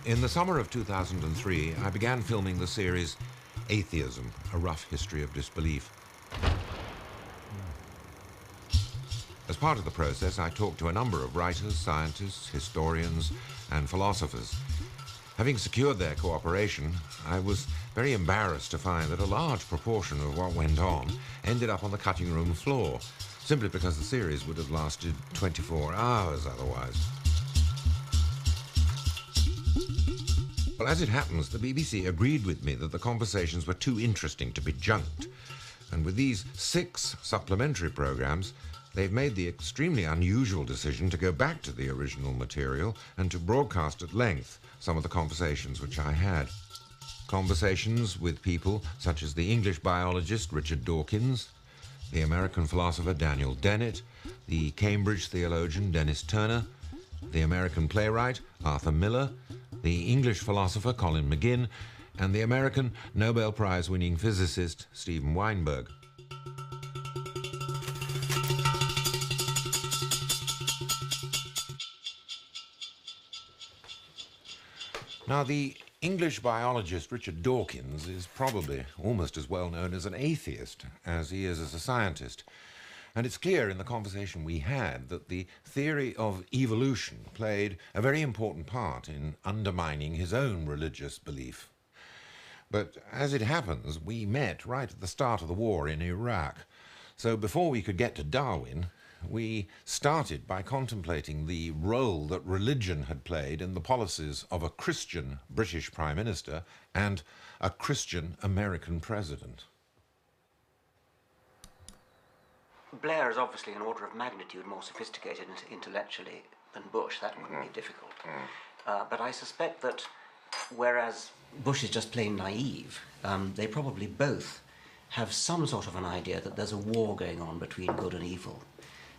In the summer of 2003, I began filming the series Atheism, A Rough History of Disbelief. As part of the process, I talked to a number of writers, scientists, historians, and philosophers. Having secured their cooperation, I was very embarrassed to find that a large proportion of what went on ended up on the cutting room floor, simply because the series would have lasted 24 hours otherwise. Well, as it happens, the BBC agreed with me that the conversations were too interesting to be junked. And with these 6 supplementary programmes, they've made the extremely unusual decision to go back to the original material and to broadcast at length some of the conversations which I had. Conversations with people such as the English biologist Richard Dawkins, the American philosopher Daniel Dennett, the Cambridge theologian Dennis Turner, the American playwright Arthur Miller, the English philosopher Colin McGinn, and the American Nobel Prize-winning physicist Steven Weinberg. Now, the English biologist Richard Dawkins is probably almost as well known as an atheist as he is as a scientist. And it's clear in the conversation we had that the theory of evolution played a very important part in undermining his own religious belief. But as it happens, we met right at the start of the war in Iraq. So before we could get to Darwin, we started by contemplating the role that religion had played in the policies of a Christian British Prime Minister and a Christian American President. Blair is obviously an order of magnitude more sophisticated intellectually than Bush. That wouldn't be difficult. But I suspect that whereas Bush is just plain naive, they probably both have some sort of an idea that there's a war going on between good and evil.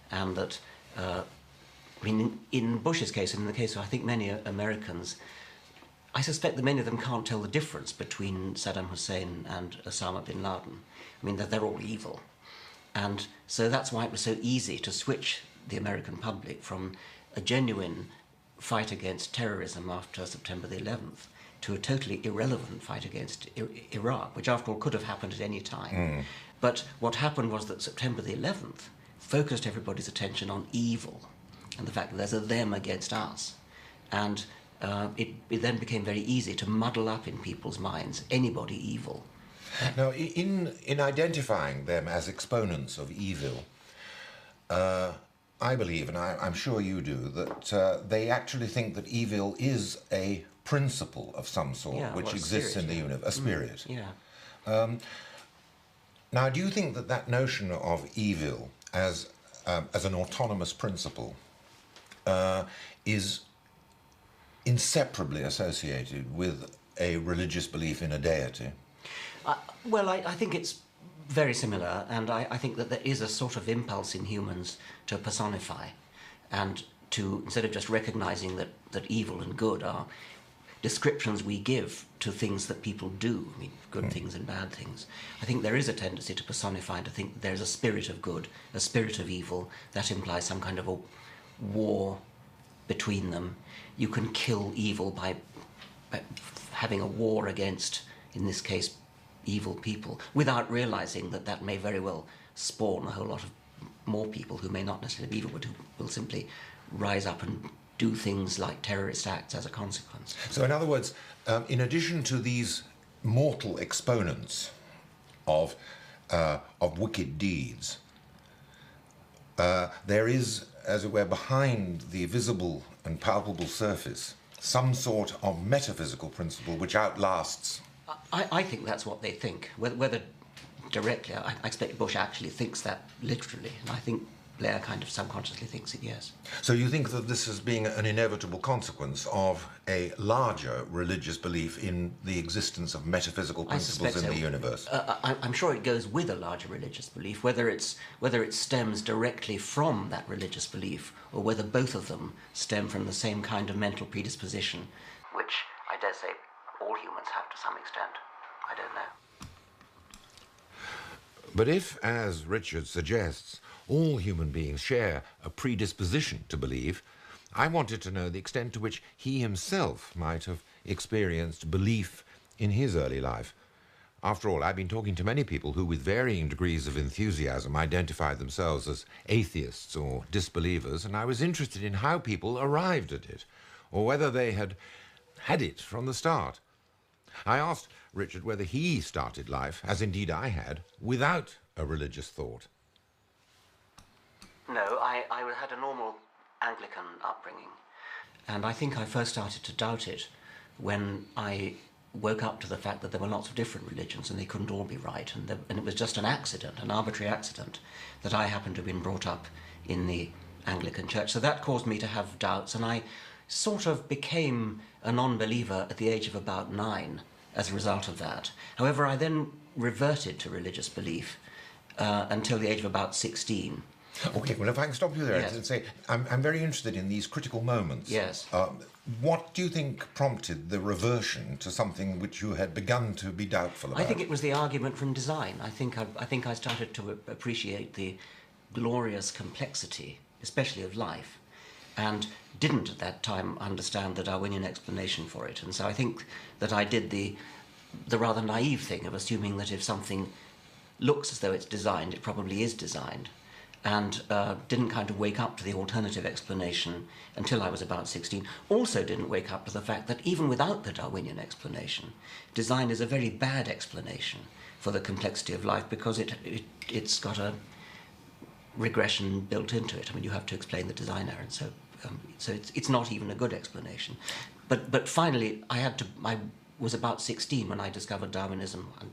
And that, in Bush's case, and in the case of I think many Americans, I suspect that many of them can't tell the difference between Saddam Hussein and Osama bin Laden. I mean, that they're all evil. And so that's why it was so easy to switch the American public from a genuine fight against terrorism after September the 11th to a totally irrelevant fight against Iraq, which after all could have happened at any time. But what happened was that September the 11th focused everybody's attention on evil and the fact that there's a them against us. And it then became very easy to muddle up in people's minds anybody evil. Now, in identifying them as exponents of evil, I believe, and I'm sure you do, that they actually think that evil is a principle of some sort which exists in the universe, a spirit. Now, do you think that that notion of evil as an autonomous principle is inseparably associated with a religious belief in a deity? Well, I think it's very similar, and I think that there is a sort of impulse in humans to personify and to, instead of just recognizing that evil and good are descriptions we give to things that people do, I mean, good things and bad things. I think there is a tendency to personify and to think that there's a spirit of good, a spirit of evil. That implies some kind of a war between them. You can kill evil by having a war against, in this case, evil people, without realizing that that may very well spawn a whole lot of more people who may not necessarily be evil, but who will simply rise up and do things like terrorist acts as a consequence. So in other words, in addition to these mortal exponents of wicked deeds, there is, as it were, behind the visible and palpable surface, some sort of metaphysical principle which outlasts. I think that's what they think. Whether directly, I expect Bush actually thinks that literally, and I think Blair kind of subconsciously thinks it, yes. So you think that this is being an inevitable consequence of a larger religious belief in the existence of metaphysical principles in the universe? I'm sure it goes with a larger religious belief, whether it stems directly from that religious belief or whether both of them stem from the same kind of mental predisposition, which I dare say all humans have to some extent. I don't know. But if, as Richard suggests, all human beings share a predisposition to believe, I wanted to know the extent to which he himself might have experienced belief in his early life. After all, I've been talking to many people who, with varying degrees of enthusiasm, identify themselves as atheists or disbelievers, and I was interested in how people arrived at it, or whether they had had it from the start. I asked Richard whether he started life, as indeed I had, without a religious thought. No, I had a normal Anglican upbringing, and I think I first started to doubt it when I woke up to the fact that there were lots of different religions and they couldn't all be right, and it was just an accident, an arbitrary accident, that I happened to have been brought up in the Anglican Church. So that caused me to have doubts, and I sort of became a non-believer at the age of about 9 as a result of that. However, I then reverted to religious belief until the age of about 16. Okay, well, if I can stop you there Yes. and say, I'm very interested in these critical moments. Yes. What do you think prompted the reversion to something which you had begun to be doubtful about? I think it was the argument from design. I think I started to appreciate the glorious complexity, especially of life, and didn't at that time understand the Darwinian explanation for it. And so I think that I did the rather naive thing of assuming that if something looks as though it's designed, it probably is designed, and didn't kind of wake up to the alternative explanation until I was about 16. Also didn't wake up to the fact that even without the Darwinian explanation, design is a very bad explanation for the complexity of life, because it's got a regression built into it. I mean, you have to explain the designer, and so it's not even a good explanation. But finally, I was about 16 when I discovered Darwinism and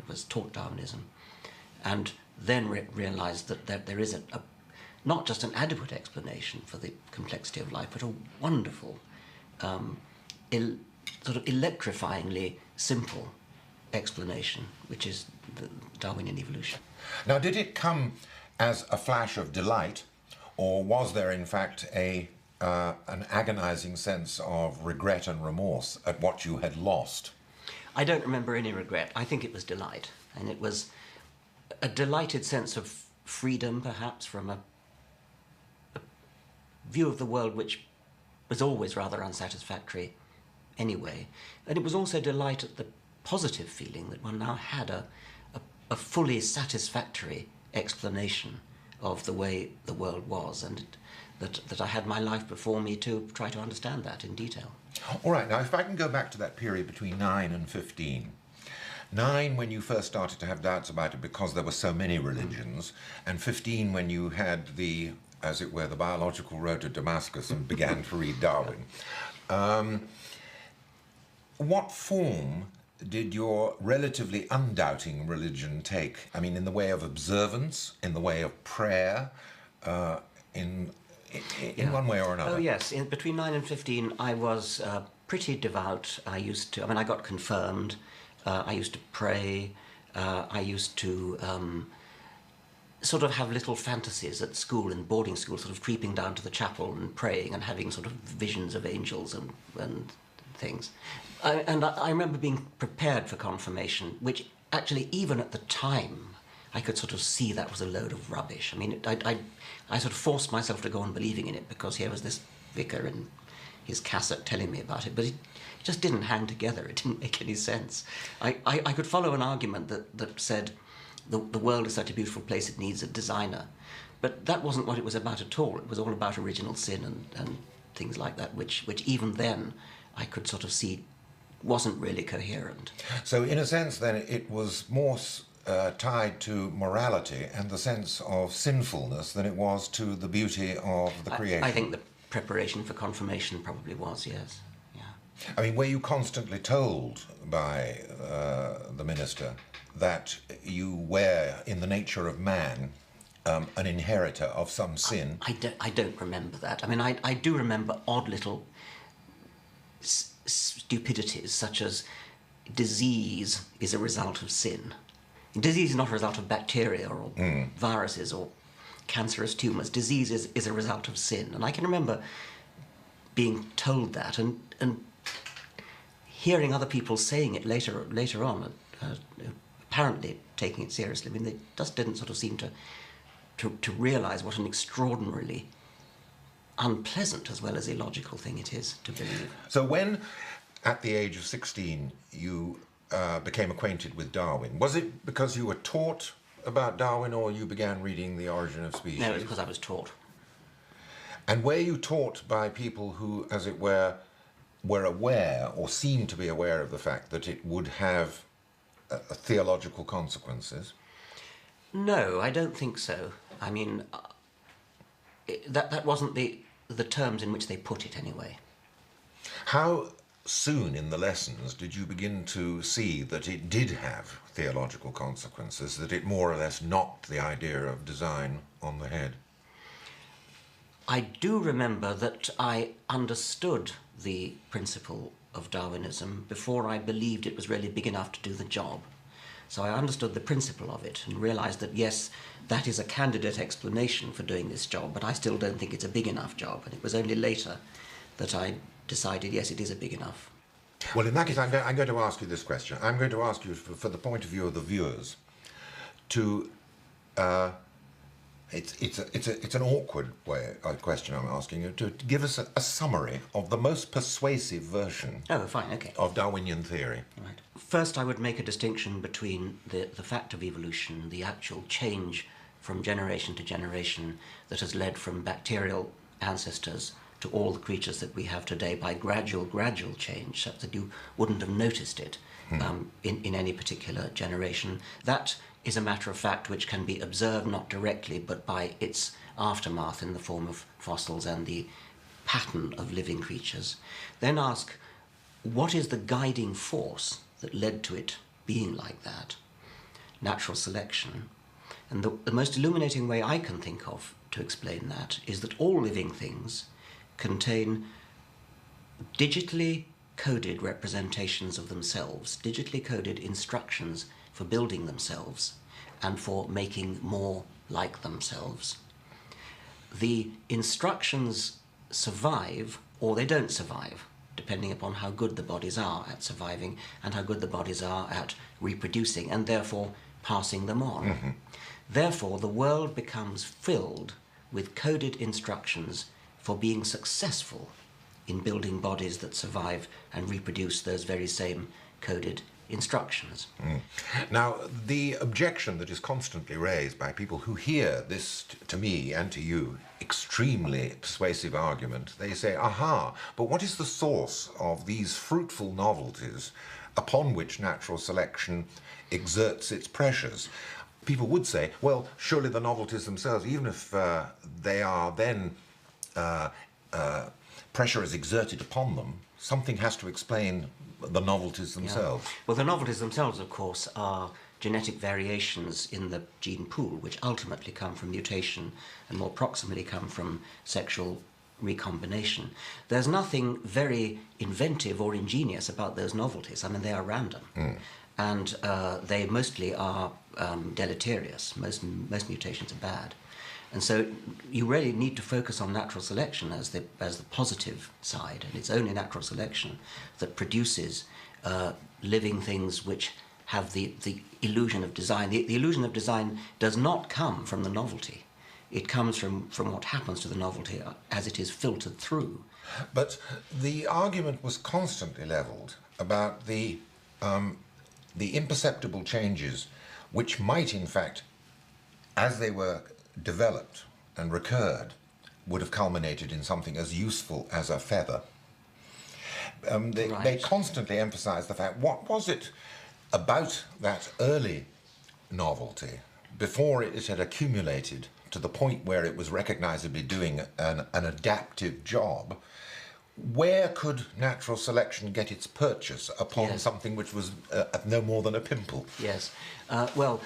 was taught Darwinism, and then realized that there is not just an adequate explanation for the complexity of life, but a wonderful, sort of electrifyingly simple explanation, which is the Darwinian evolution. Now, did it come as a flash of delight, or was there in fact an agonizing sense of regret and remorse at what you had lost? I don't remember any regret. I think it was delight, and it was a delighted sense of freedom, perhaps, from a view of the world which was always rather unsatisfactory anyway. And it was also delight at the positive feeling that one now had a fully satisfactory explanation of the way the world was, and that I had my life before me to try to understand that in detail. All right, now if I can go back to that period between 9 and 15. 9 when you first started to have doubts about it because there were so many religions, and 15 when you had the, as it were, the biological road to Damascus and began to read Darwin. What form did your relatively undoubting religion take? I mean, in the way of observance, in the way of prayer, in one way or another? Oh, yes. Between 9 and 15, I was pretty devout. I got confirmed. I used to pray. I used to sort of have little fantasies at school, in boarding school, sort of creeping down to the chapel and praying and having sort of visions of angels and things. I remember being prepared for confirmation, which actually, even at the time, I could sort of see that was a load of rubbish. I mean, I sort of forced myself to go on believing in it, because here was this vicar and his cassock telling me about it, but it just didn't hang together. It didn't make any sense. I could follow an argument that said the world is such a beautiful place, it needs a designer. But that wasn't what it was about at all. It was all about original sin and things like that, which even then I could sort of see wasn't really coherent. So in a sense, then, it was more tied to morality and the sense of sinfulness than it was to the beauty of the creation. I think the preparation for confirmation probably was, yes. Yeah. I mean, were you constantly told by the minister that you were, in the nature of man, an inheritor of some sin? I don't remember that. I mean, I do remember odd little stupidities, such as disease is a result of sin. Disease is not a result of bacteria or viruses or cancerous tumours. Disease is a result of sin. And I can remember being told that and hearing other people saying it later on, apparently taking it seriously. I mean, they just didn't sort of seem to realise what an extraordinarily unpleasant as well as illogical thing it is to believe. So when at the age of 16, you became acquainted with Darwin. Was it because you were taught about Darwin, or you began reading The Origin of Species? No, it was because I was taught. And were you taught by people who, as it were aware, or seemed to be aware of the fact that it would have theological consequences? No, I don't think so. I mean, that wasn't the terms in which they put it, anyway. How soon in the lessons did you begin to see that it did have theological consequences, that it more or less knocked the idea of design on the head? I do remember that I understood the principle of Darwinism before I believed it was really big enough to do the job. So I understood the principle of it and realised that, yes, that is a candidate explanation for doing this job, but I still don't think it's a big enough job. And it was only later that I decided, yes, it is a big enough. Well, in that case, I'm going to ask you this question. I'm going to ask you, for the point of view of the viewers, to... It's an awkward question I'm asking you, to give us a summary of the most persuasive version of Darwinian theory. Right. First, I would make a distinction between the fact of evolution, the actual change from generation to generation that has led from bacterial ancestors to all the creatures that we have today by gradual change, such that you wouldn't have noticed it in any particular generation. That is a matter of fact which can be observed not directly but by its aftermath in the form of fossils and the pattern of living creatures. Then ask, what is the guiding force that led to it being like that? Natural selection. And the most illuminating way I can think of to explain that is that all living things contain digitally coded representations of themselves, digitally coded instructions for building themselves and for making more like themselves. The instructions survive or they don't survive, depending upon how good the bodies are at surviving and how good the bodies are at reproducing and therefore passing them on. Mm-hmm. Therefore, the world becomes filled with coded instructions for being successful in building bodies that survive and reproduce those very same coded instructions. Now, the objection that is constantly raised by people who hear this, to me and to you, extremely persuasive argument, they say, aha, but what is the source of these fruitful novelties upon which natural selection exerts its pressures? People would say, well, surely the novelties themselves, even if they are then pressure is exerted upon them, something has to explain the novelties themselves. Yeah. Well, the novelties themselves, of course, are genetic variations in the gene pool, which ultimately come from mutation and more proximally come from sexual recombination. There's nothing very inventive or ingenious about those novelties. I mean, they are random. And they mostly are deleterious. Most mutations are bad. And so you really need to focus on natural selection as the positive side, and it's only natural selection that produces living things which have the illusion of design. The illusion of design does not come from the novelty. It comes from what happens to the novelty as it is filtered through. But the argument was constantly levelled about the imperceptible changes which might, in fact, as they were developed and recurred, would have culminated in something as useful as a feather. They constantly emphasised the fact, what was it about that early novelty, before it had accumulated to the point where it was recognisably doing an adaptive job, where could natural selection get its purchase upon something which was no more than a pimple? Yes. Well,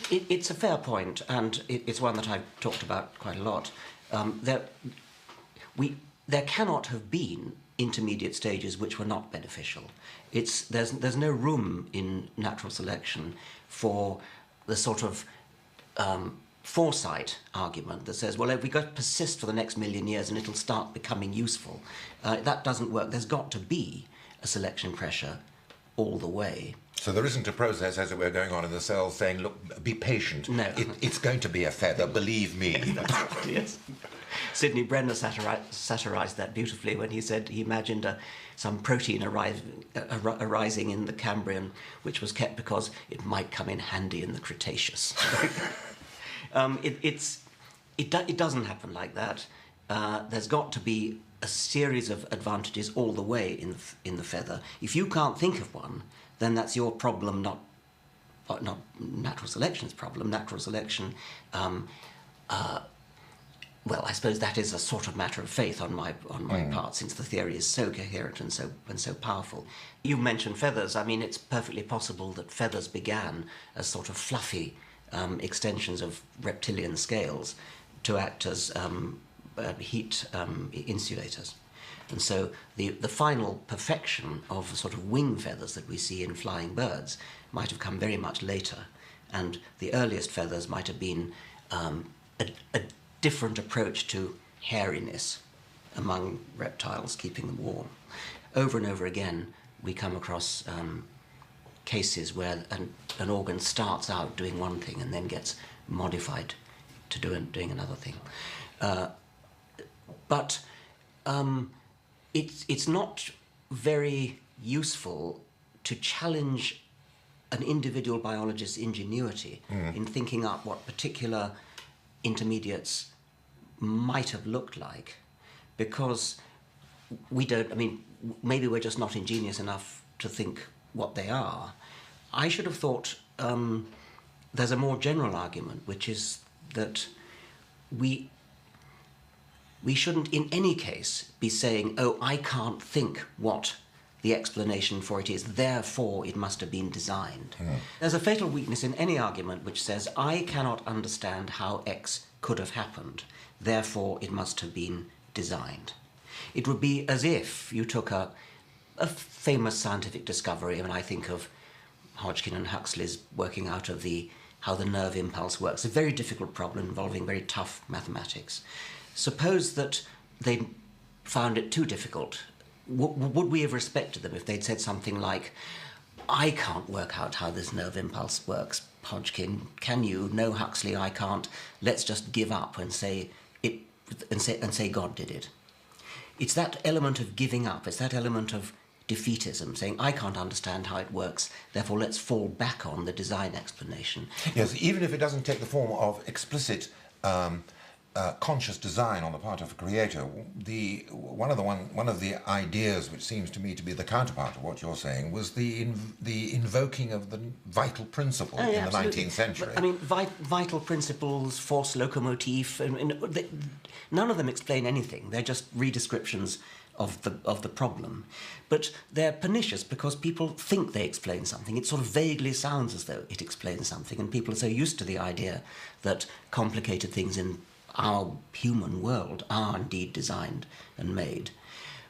it's a fair point, and it's one that I've talked about quite a lot. There cannot have been intermediate stages which were not beneficial. There's no room in natural selection for the sort of foresight argument that says, well, if we got to persist for the next million years and it'll start becoming useful. That doesn't work. There's got to be a selection pressure all the way. So there isn't a process, as it were, going on in the cells saying, look, be patient. No. It's going to be a feather, believe me. Yes. Sidney Brenner satirized that beautifully when he said he imagined some protein arising in the Cambrian, which was kept because it might come in handy in the Cretaceous. It doesn't happen like that. There's got to be a series of advantages all the way in the feather. If you can't think of one, then that's your problem, not natural selection's problem. Natural selection, well, I suppose that is a sort of matter of faith on my part, since the theory is so coherent and so powerful. You mentioned feathers. I mean, it's perfectly possible that feathers began as sort of fluffy extensions of reptilian scales to act as heat insulators. And so the final perfection of the sort of wing feathers that we see in flying birds might have come very much later, and the earliest feathers might have been a different approach to hairiness among reptiles, keeping them warm. Over and over again, we come across cases where an organ starts out doing one thing and then gets modified to doing another thing. But it's not very useful to challenge an individual biologist's ingenuity in thinking up what particular intermediates might have looked like, because we don't, I mean, maybe we're just not ingenious enough to think what they are. I should have thought there's a more general argument, which is that we shouldn't in any case be saying, oh, I can't think what the explanation for it is, therefore it must have been designed. There's a fatal weakness in any argument which says, I cannot understand how X could have happened, therefore it must have been designed. It would be as if you took a famous scientific discovery, and I think of Hodgkin and Huxley's working out of how the nerve impulse works, a very difficult problem involving very tough mathematics. Suppose that they found it too difficult. Would we have respected them if they'd said something like, I can't work out how this nerve impulse works, Hodgkin, can you? No, Huxley, I can't. Let's just give up and say God did it. It's that element of giving up, it's that element of defeatism, saying, I can't understand how it works, therefore let's fall back on the design explanation. Yes, even if it doesn't take the form of explicit conscious design on the part of a creator, one of the ideas which seems to me to be the counterpart of what you're saying was the invoking of the vital principle in the 19th century. I mean, vital principles, force locomotive, none of them explain anything. They're just redescriptions of the problem. But they're pernicious because people think they explain something. It sort of vaguely sounds as though it explains something, and people are so used to the idea that complicated things in our human world are indeed designed and made.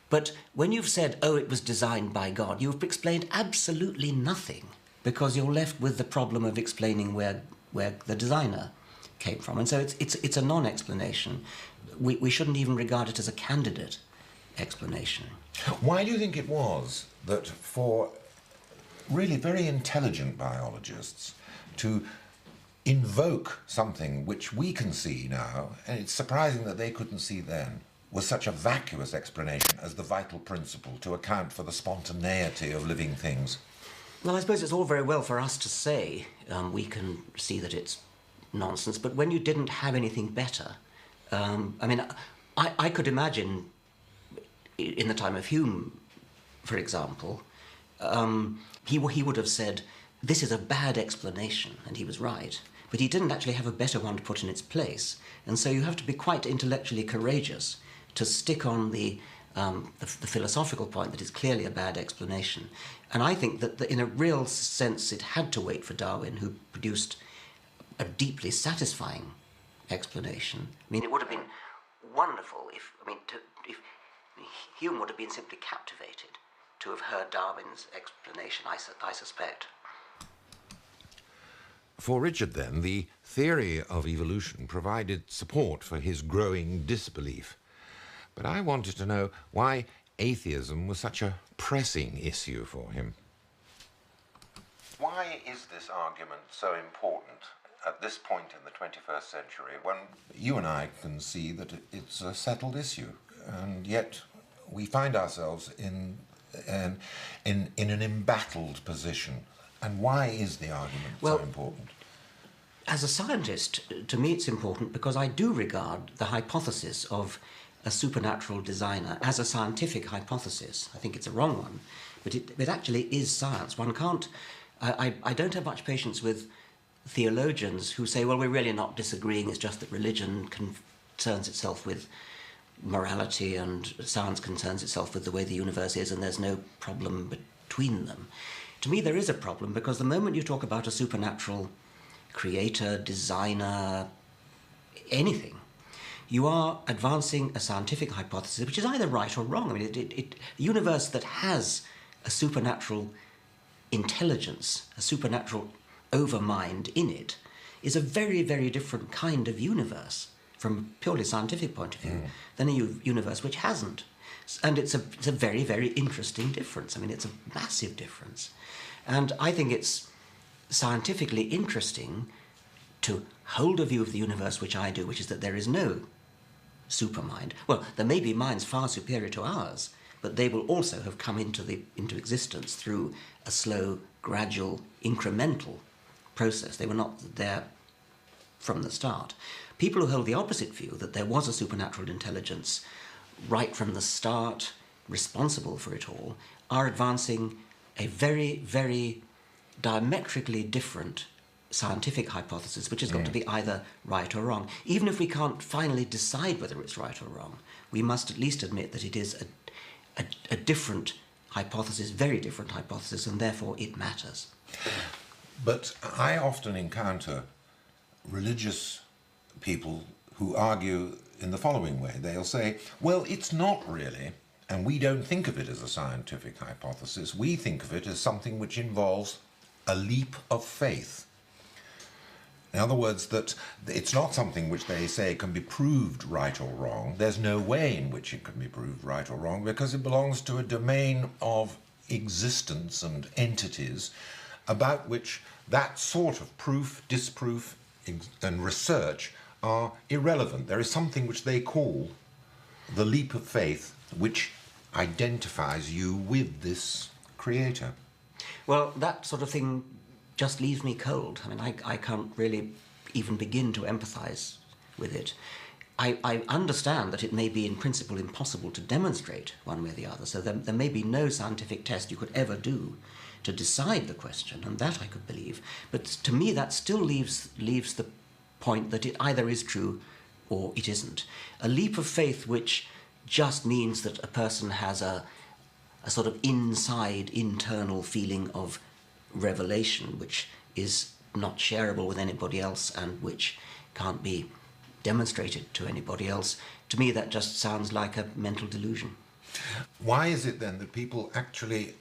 But when you've said, oh, it was designed by God, you've explained absolutely nothing, because you're left with the problem of explaining where the designer came from. And so it's a non-explanation. We shouldn't even regard it as a candidate explanation. Why do you think it was that for really very intelligent biologists to invoke something which we can see now, and it's surprising that they couldn't see then, was such a vacuous explanation as the vital principle to account for the spontaneity of living things? Well, I suppose it's all very well for us to say we can see that it's nonsense, but when you didn't have anything better, I mean, I could imagine in the time of Hume, for example, he would have said, this is a bad explanation, and he was right. But he didn't actually have a better one to put in its place. And so you have to be quite intellectually courageous to stick on the philosophical point that it's clearly a bad explanation. And I think that in a real sense it had to wait for Darwin, who produced a deeply satisfying explanation. I mean, it would have been wonderful if Hume would have been simply captivated to have heard Darwin's explanation, I suspect. For Richard, then, the theory of evolution provided support for his growing disbelief. But I wanted to know why atheism was such a pressing issue for him. Why is this argument so important at this point in the 21st century, when you and I can see that it's a settled issue, and yet we find ourselves in an embattled position. And why is the argument so important? As a scientist, to me it's important because I do regard the hypothesis of a supernatural designer as a scientific hypothesis. I think it's a wrong one, but it actually is science. One can't... I don't have much patience with theologians who say, well, we're really not disagreeing, it's just that religion concerns itself with morality and science concerns itself with the way the universe is, and there's no problem between them. To me, there is a problem, because the moment you talk about a supernatural creator, designer, anything, you are advancing a scientific hypothesis which is either right or wrong. I mean, a universe that has a supernatural intelligence, a supernatural overmind in it, is a very, very different kind of universe from a purely scientific point of view than a universe which hasn't. And it's a very, very interesting difference. I mean, it's a massive difference. And I think it's scientifically interesting to hold a view of the universe which I do, which is that there is no supermind. Well, there may be minds far superior to ours, but they will also have come into existence through a slow, gradual, incremental process. They were not there from the start. People who hold the opposite view, that there was a supernatural intelligence right from the start, responsible for it all, are advancing a very, very diametrically different scientific hypothesis, which has got to be either right or wrong. Even if we can't finally decide whether it's right or wrong, we must at least admit that it is a different hypothesis, very different hypothesis, and therefore it matters. But I often encounter religious people who argue in the following way. They'll say, well, it's not really, and we don't think of it as a scientific hypothesis. We think of it as something which involves a leap of faith. In other words, that it's not something which they say can be proved right or wrong. There's no way in which it can be proved right or wrong, because it belongs to a domain of existence and entities about which that sort of proof, disproof, and research are irrelevant. There is something which they call the leap of faith, which identifies you with this creator. Well, that sort of thing just leaves me cold. I mean, I can't really even begin to empathise with it. I understand that it may be in principle impossible to demonstrate one way or the other, so there may be no scientific test you could ever do to decide the question, and that I could believe. But to me, that still leaves the point that it either is true or it isn't. A leap of faith which just means that a person has a sort of internal feeling of revelation which is not shareable with anybody else and which can't be demonstrated to anybody else. To me, that just sounds like a mental delusion. Why is it then that people actually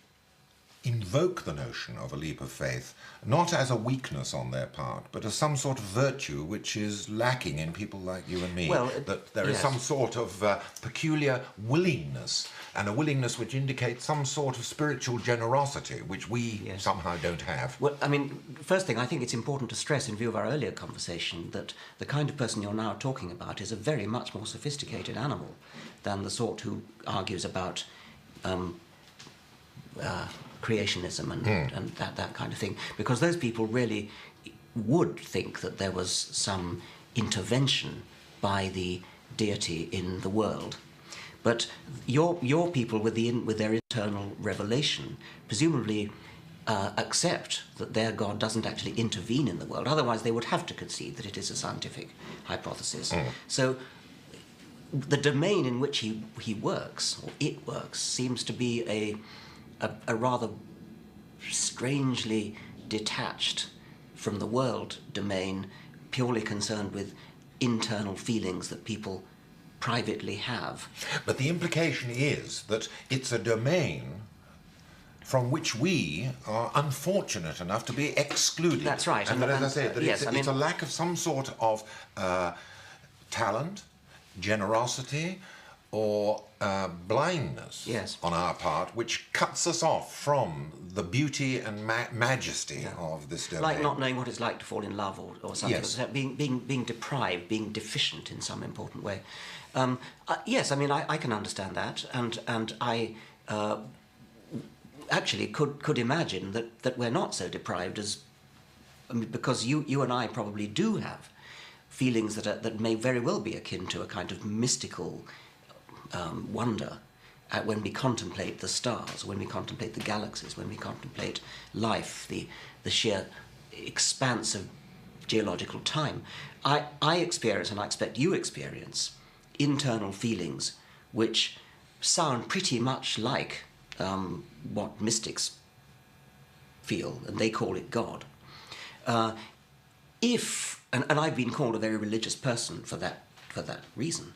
invoke the notion of a leap of faith, not as a weakness on their part, but as some sort of virtue which is lacking in people like you and me? Well, that there is some sort of peculiar willingness, and a willingness which indicates some sort of spiritual generosity, which we somehow don't have. Well, I mean, first thing, I think it's important to stress, in view of our earlier conversation, that the kind of person you're now talking about is a very much more sophisticated animal than the sort who argues about creationism and that kind of thing, because those people really would think that there was some intervention by the deity in the world. But your people with their internal revelation presumably accept that their God doesn't actually intervene in the world. Otherwise, they would have to concede that it is a scientific hypothesis. So the domain in which he works, or it works, seems to be a rather strangely detached from the world domain, purely concerned with internal feelings that people privately have. But the implication is that it's a domain from which we are unfortunate enough to be excluded. That's right. And as I say, that it's a lack of some sort of talent, generosity, or blindness Yes. on our part, which cuts us off from the beauty and majesty of this domain. Like not knowing what it's like to fall in love or something. Yes. Being deprived, being deficient in some important way. Yes, I mean, I can understand that, and I actually could imagine that we're not so deprived as... I mean, because you and I probably do have feelings that may very well be akin to a kind of mystical wonder when we contemplate the stars, when we contemplate the galaxies, when we contemplate life, the sheer expanse of geological time. I experience, and I expect you experience, internal feelings which sound pretty much like what mystics feel, and they call it God. And I've been called a very religious person for that reason.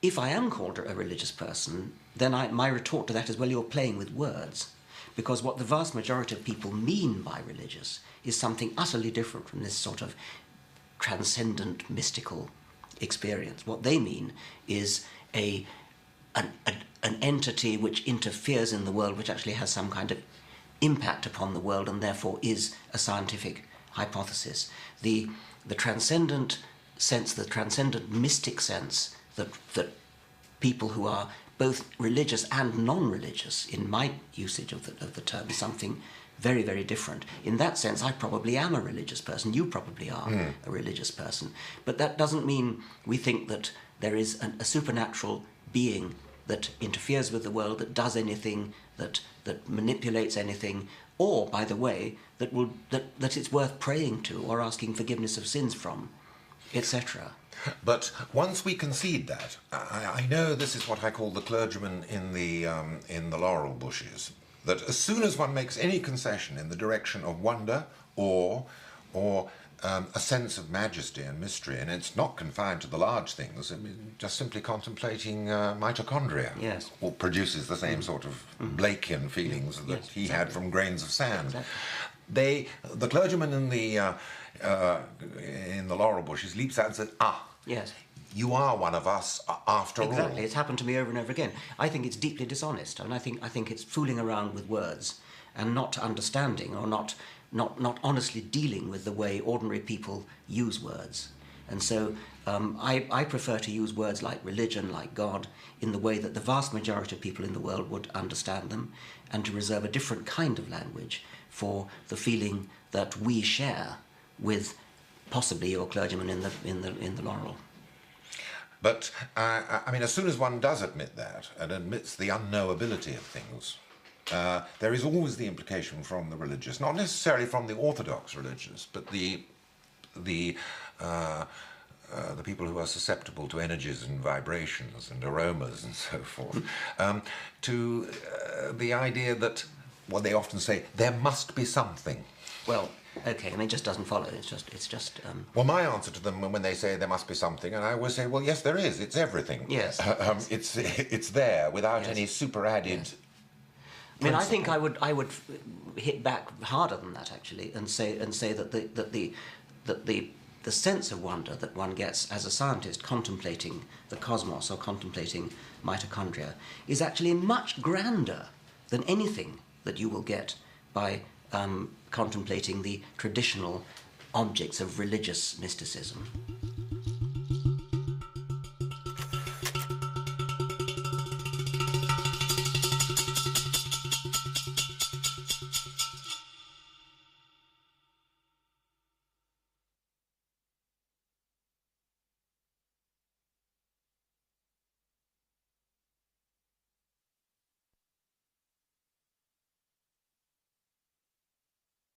If I am called a religious person, then my retort to that is, well, you're playing with words. Because what the vast majority of people mean by religious is something utterly different from this sort of transcendent, mystical experience. What they mean is an entity which interferes in the world, which actually has some kind of impact upon the world and therefore is a scientific hypothesis. The transcendent sense, the transcendent mystic sense that people who are both religious and non-religious, in my usage of the term, is something very, very different. In that sense, I probably am a religious person. You probably are a religious person. But that doesn't mean we think that there is a supernatural being that interferes with the world, that does anything, that manipulates anything, or, by the way, that it's worth praying to or asking forgiveness of sins from, etc. But once we concede that, I know this is what I call the clergyman in the laurel bushes, that as soon as one makes any concession in the direction of wonder or a sense of majesty and mystery, and it's not confined to the large things, I mean, just simply contemplating mitochondria, yes, produces the same sort of Blakean feelings that yes, he exactly. had from grains of sand. Exactly. The clergyman in the laurel bushes leaps out and says, yes, you are one of us after all. Exactly, it's happened to me over and over again. I think it's deeply dishonest, and I think it's fooling around with words and not understanding or not honestly dealing with the way ordinary people use words. And so I prefer to use words like religion, like God, in the way that the vast majority of people in the world would understand them, and to reserve a different kind of language for the feeling that we share with possibly your clergyman in the laurel. But, I mean, as soon as one does admit that, and admits the unknowability of things, there is always the implication from the religious, not necessarily from the orthodox religious, but the people who are susceptible to energies and vibrations and aromas and so forth, to the idea that, well, they often say, there must be something. Well, okay, I mean, it just doesn't follow. It's just. Well, my answer to them when they say there must be something, and I always say, well, yes, there is. It's everything. Yes. It's there without Yes. any super added. Yes. I mean, I think I would hit back harder than that actually, and say that the sense of wonder that one gets as a scientist contemplating the cosmos or contemplating mitochondria is actually much grander than anything that you will get by contemplating the traditional objects of religious mysticism.